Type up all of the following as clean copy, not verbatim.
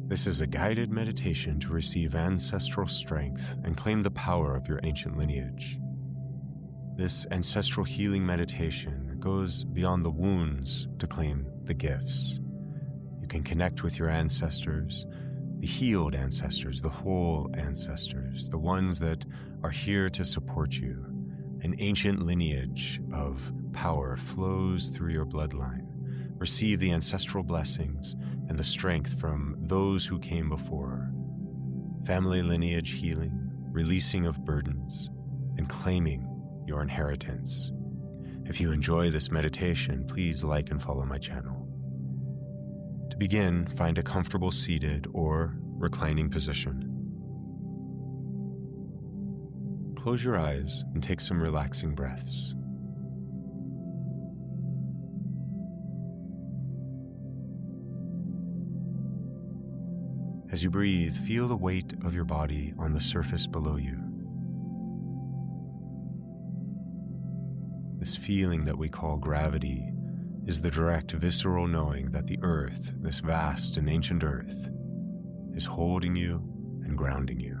This is a guided meditation to receive ancestral strength and claim the power of your ancient lineage. This ancestral healing meditation goes beyond the wounds to claim the gifts. You can connect with your ancestors, the healed ancestors, the whole ancestors, the ones that are here to support you. An ancient lineage of power flows through your bloodline. Receive the ancestral blessings and the strength from those who came before. Family lineage healing, releasing of burdens, and claiming your inheritance. If you enjoy this meditation, please like and follow my channel. To begin, find a comfortable seated or reclining position. Close your eyes and take some relaxing breaths. As you breathe, feel the weight of your body on the surface below you. This feeling that we call gravity is the direct visceral knowing that the earth, this vast and ancient earth, is holding you and grounding you.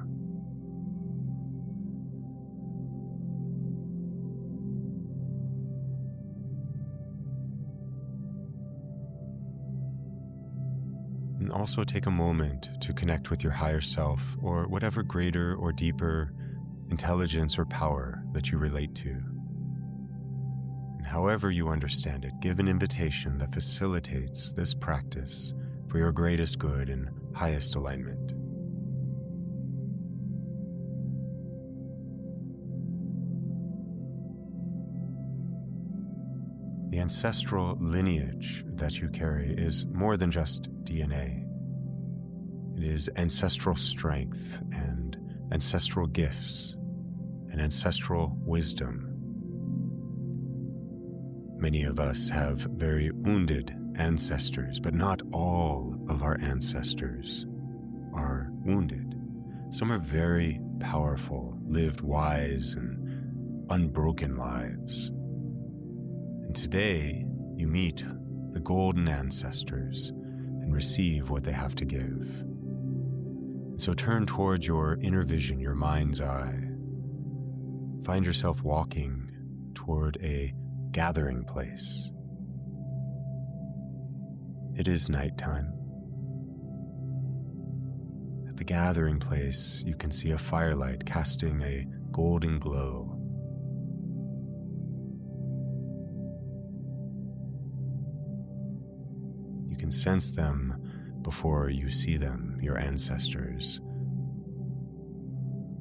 And also take a moment to connect with your higher self or whatever greater or deeper intelligence or power that you relate to. And however you understand it, give an invitation that facilitates this practice for your greatest good and highest alignment. The ancestral lineage that you carry is more than just DNA. It is ancestral strength and ancestral gifts and ancestral wisdom. Many of us have very wounded ancestors, but not all of our ancestors are wounded. Some are very powerful, lived wise and unbroken lives. And today, you meet the golden ancestors and receive what they have to give. And so turn towards your inner vision, your mind's eye. Find yourself walking toward a gathering place. It is nighttime. At the gathering place, you can see a firelight casting a golden glow. You can sense them before you see them, your ancestors.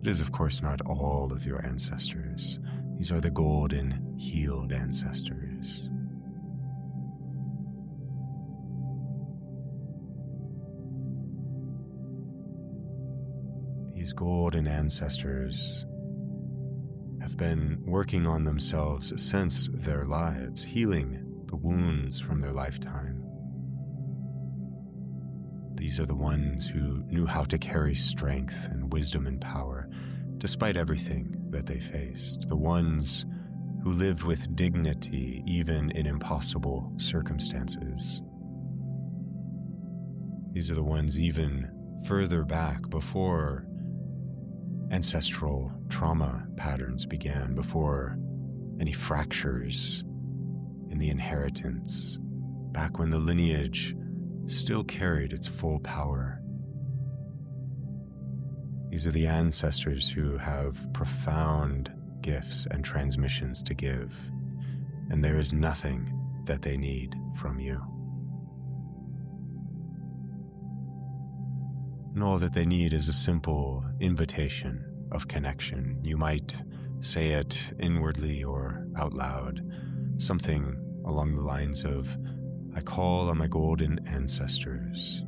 It is, of course, not all of your ancestors. These are the golden, healed ancestors. These golden ancestors have been working on themselves since their lives, healing the wounds from their lifetime. These are the ones who knew how to carry strength and wisdom and power, despite everything that they faced. The ones who lived with dignity, even in impossible circumstances. These are the ones even further back, before ancestral trauma patterns began, before any fractures in the inheritance, back when the lineage still carried its full power. These are the ancestors who have profound gifts and transmissions to give, and there is nothing that they need from you. And all that they need is a simple invitation of connection. You might say it inwardly or out loud, something along the lines of, "I call on my golden ancestors,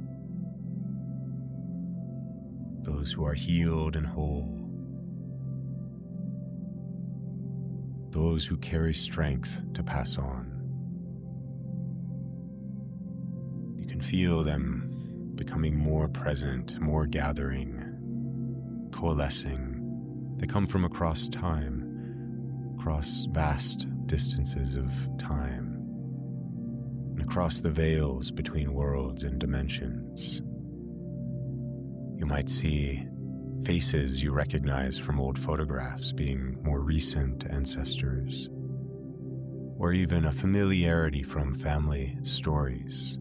those who are healed and whole, those who carry strength to pass on." You can feel them becoming more present, more gathering, coalescing. They come from across time, across vast distances of time, and across the veils between worlds and dimensions. You might see faces you recognize from old photographs being more recent ancestors, or even a familiarity from family stories.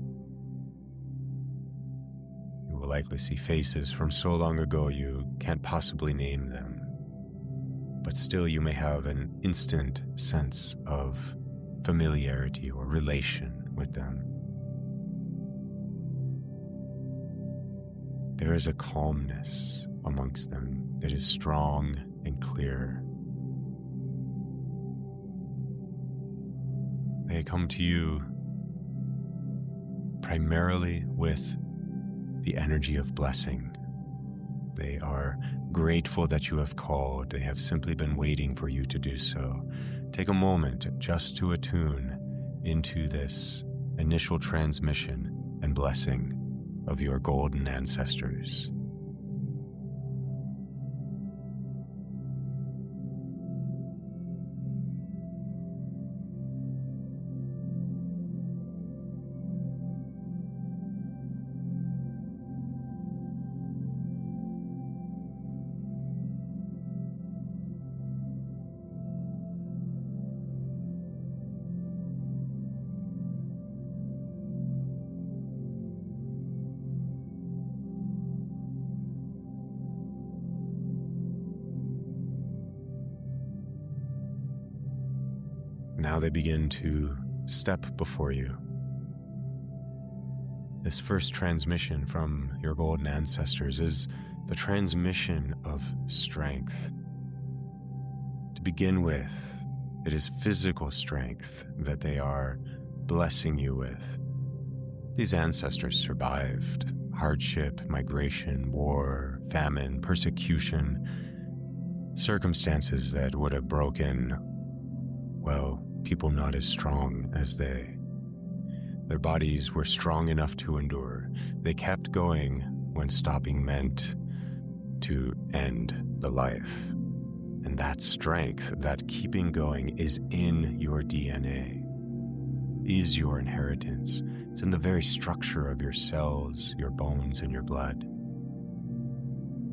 You will likely see faces from so long ago you can't possibly name them, but still you may have an instant sense of familiarity or relation with them. There is a calmness amongst them that is strong and clear. They come to you primarily with the energy of blessing. They are grateful that you have called. They have simply been waiting for you to do so. Take a moment just to attune into this initial transmission and blessing of your golden ancestors. Now they begin to step before you. This first transmission from your golden ancestors is the transmission of strength. To begin with, it is physical strength that they are blessing you with. These ancestors survived hardship, migration, war, famine, persecution, circumstances that would have broken, well, people not as strong as they. Their bodies were strong enough to endure. They kept going when stopping meant to end the life. And that strength, that keeping going, is in your DNA, is your inheritance. It's in the very structure of your cells, your bones, and your blood.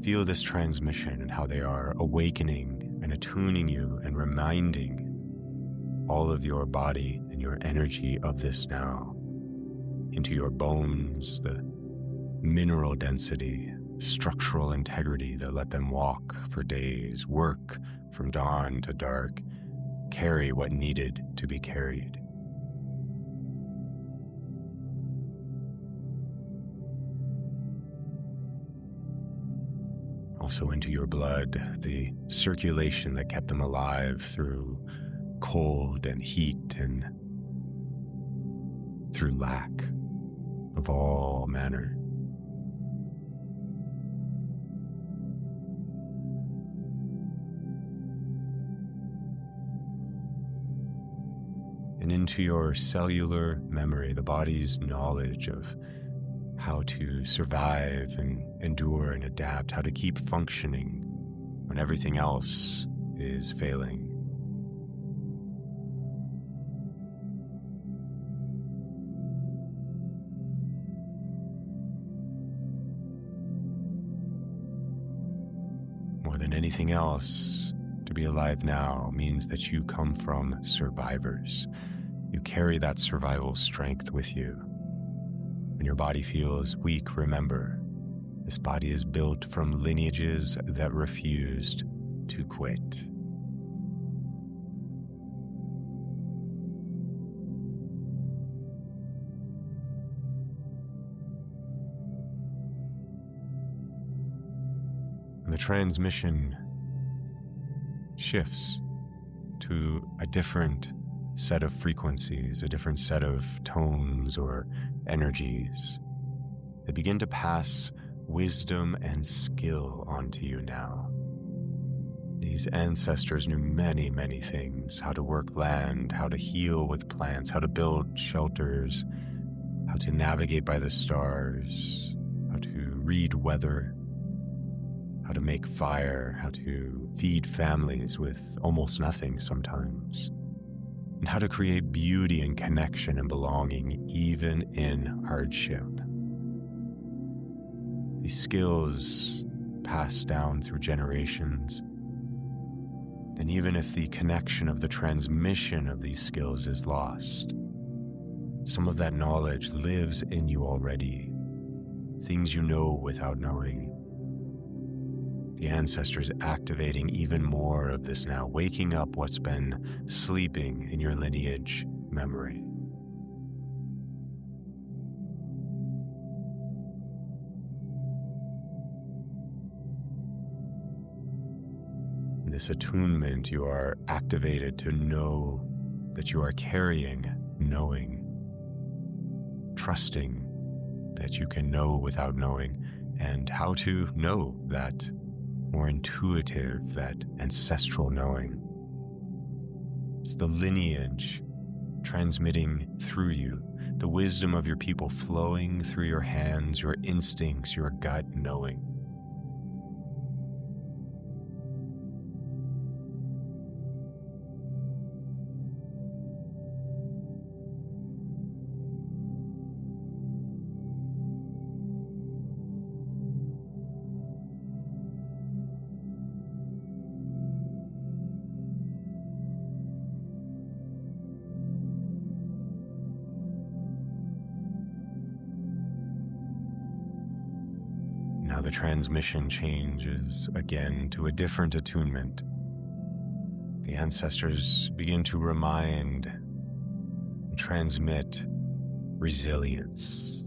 Feel this transmission and how they are awakening and attuning you and reminding all of your body and your energy of this now, into your bones, the mineral density, structural integrity that let them walk for days, work from dawn to dark, carry what needed to be carried. Also into your blood, the circulation that kept them alive through cold and heat and through lack of all manner. And into your cellular memory, the body's knowledge of how to survive and endure and adapt, how to keep functioning when everything else is failing. More than anything else, to be alive now means that you come from survivors. You carry that survival strength with you. When your body feels weak, remember, this body is built from lineages that refused to quit. The transmission shifts to a different set of frequencies, a different set of tones or energies. They begin to pass wisdom and skill onto you now. These ancestors knew many, many things: how to work land, how to heal with plants, how to build shelters, how to navigate by the stars, how to read weather, how to make fire, how to feed families with almost nothing sometimes, and how to create beauty and connection and belonging even in hardship. these skills passed down through generations, then even if the connection of the transmission of these skills is lost, some of that knowledge lives in you already, things you know without knowing. The ancestors activating even more of this now, waking up what's been sleeping in your lineage memory. In this attunement, you are activated to know that you are carrying knowing, trusting that you can know without knowing, and how to know that more intuitive, that ancestral knowing. It's the lineage transmitting through you, the wisdom of your people flowing through your hands, your instincts, your gut knowing. Now the transmission changes again to a different attunement. The ancestors begin to remind and transmit resilience.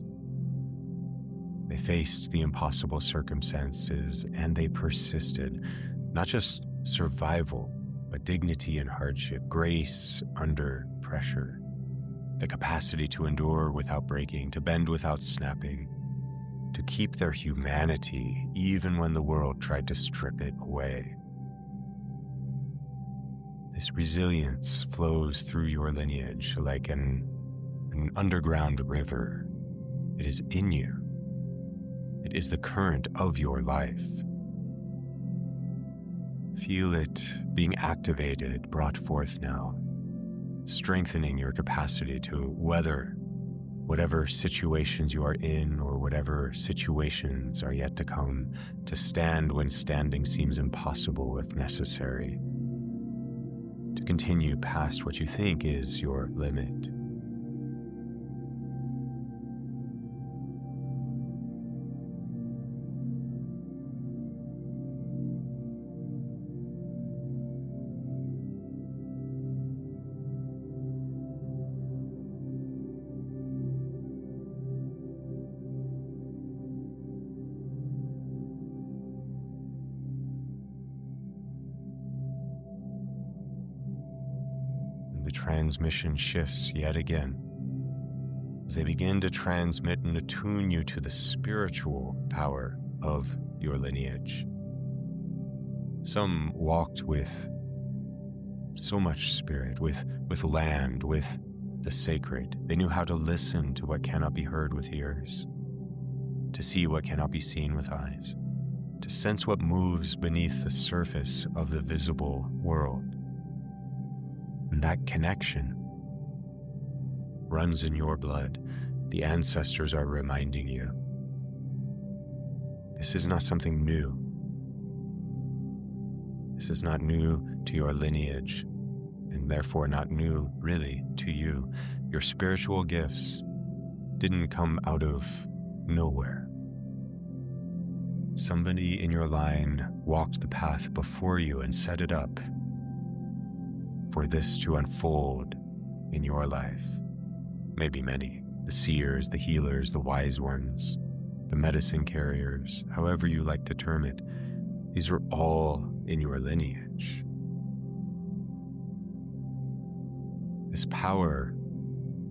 They faced the impossible circumstances and they persisted. Not just survival, but dignity in hardship, grace under pressure, the capacity to endure without breaking, to bend without snapping, to keep their humanity even when the world tried to strip it away. This resilience flows through your lineage like an underground river. It is in you. It is the current of your life. Feel it being activated, brought forth now, strengthening your capacity to weather whatever situations you are in or whatever situations are yet to come, to stand when standing seems impossible if necessary, to continue past what you think is your limit. The transmission shifts yet again as they begin to transmit and attune you to the spiritual power of your lineage. Some walked with so much spirit, with land, with the sacred. They knew how to listen to what cannot be heard with ears, to see what cannot be seen with eyes, to sense what moves beneath the surface of the visible world. And that connection runs in your blood. The ancestors are reminding you. This is not something new. This is not new to your lineage, and therefore not new, really, to you. Your spiritual gifts didn't come out of nowhere. Somebody in your line walked the path before you and set it up for this to unfold in your life. Maybe many, the seers, the healers, the wise ones, the medicine carriers, however you like to term it, these are all in your lineage. This power,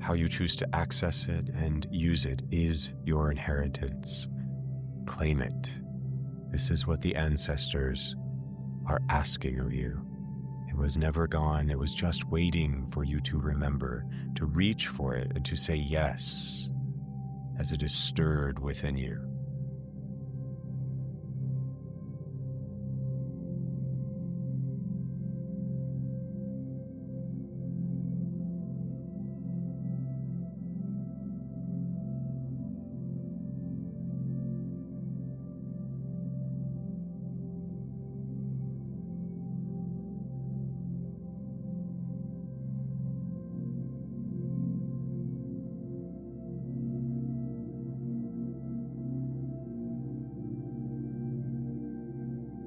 how you choose to access it and use it, is your inheritance. Claim it. This is what the ancestors are asking of you. It was never gone. It was just waiting for you to remember, to reach for it, and to say yes as it is stirred within you.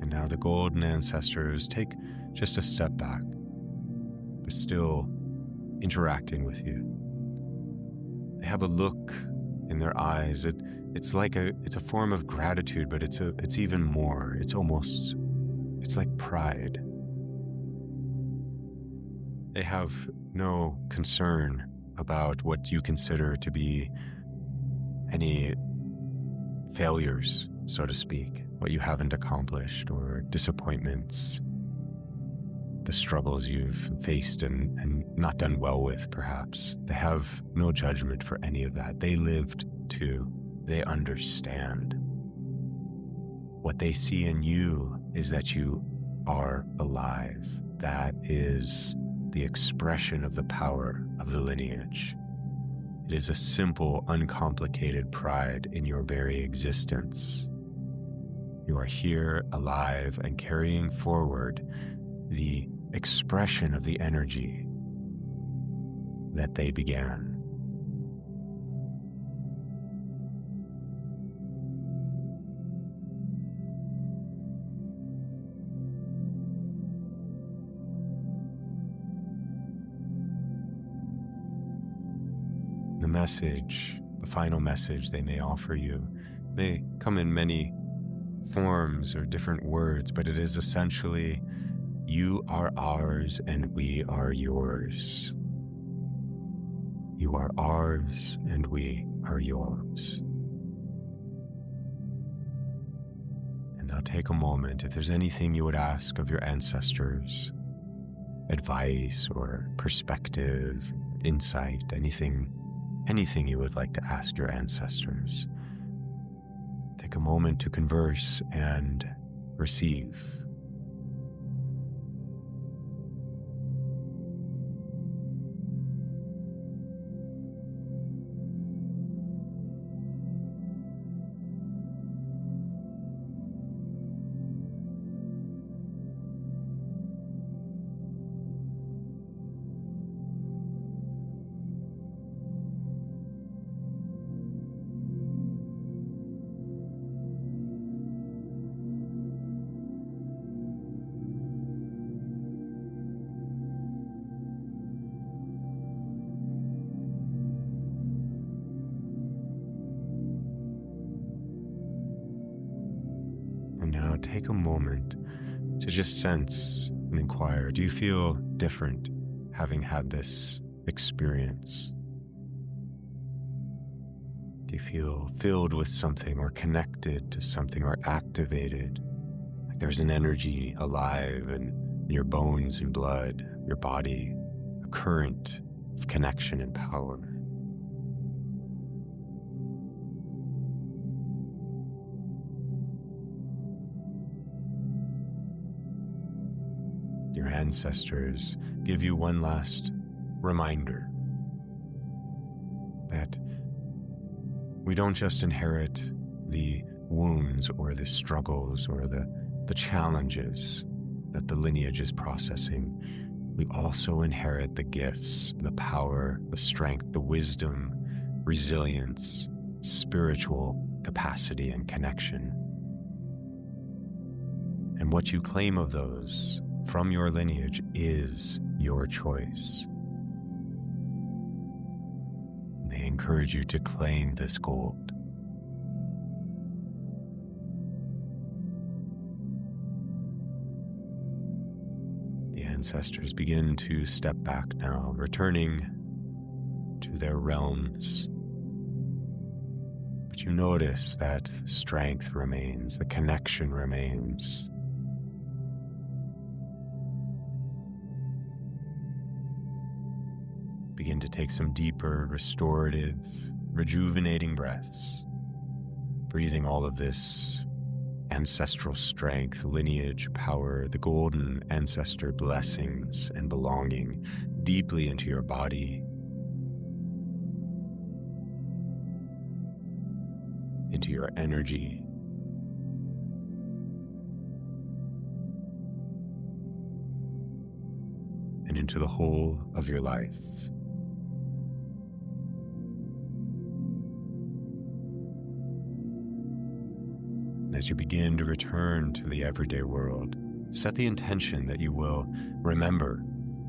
And now the golden ancestors take just a step back, but still interacting with you. They have a look in their eyes. It's a form of gratitude, but it's even more. It's like pride. They have no concern about what you consider to be any failures, so to speak, what you haven't accomplished, or disappointments, the struggles you've faced and not done well with, perhaps. They have no judgment for any of that. They lived too. They understand. What they see in you is that you are alive. That is the expression of the power of the lineage. It is a simple, uncomplicated pride in your very existence. You are here, alive, and carrying forward the expression of the energy that they began. The message, the final message they may offer you, may come in many forms or different words, but it is essentially, you are ours and we are yours. You are ours and we are yours. And now take a moment. If there's anything you would ask of your ancestors, advice or perspective, insight, anything you would like to ask your ancestors, take a moment to converse and receive. And now take a moment to just sense and inquire, do you feel different having had this experience? Do you feel filled with something or connected to something or activated? Like there's an energy alive in your bones and blood, your body, a current of connection and power. Your ancestors give you one last reminder that we don't just inherit the wounds or the struggles or the challenges that the lineage is processing. We also inherit the gifts, the power, the strength, the wisdom, resilience, spiritual capacity, and connection. And what you claim of those from your lineage is your choice. They encourage you to claim this gold. The ancestors begin to step back now, returning to their realms. But you notice that strength remains, the connection remains. Begin to take some deeper, restorative, rejuvenating breaths, breathing all of this ancestral strength, lineage, power, the golden ancestor blessings and belonging deeply into your body, into your energy, and into the whole of your life. As you begin to return to the everyday world, set the intention that you will remember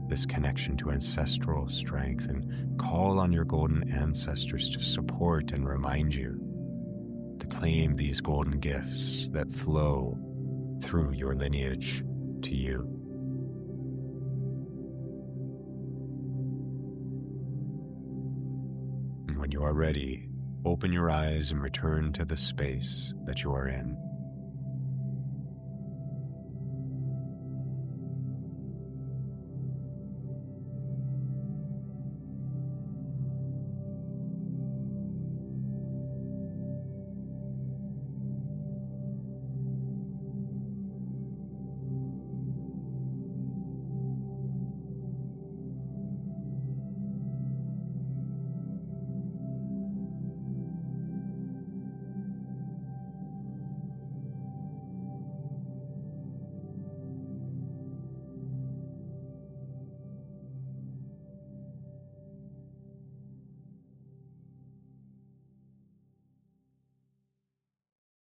this connection to ancestral strength and call on your golden ancestors to support and remind you to claim these golden gifts that flow through your lineage to you. And when you are ready, open your eyes and return to the space that you are in.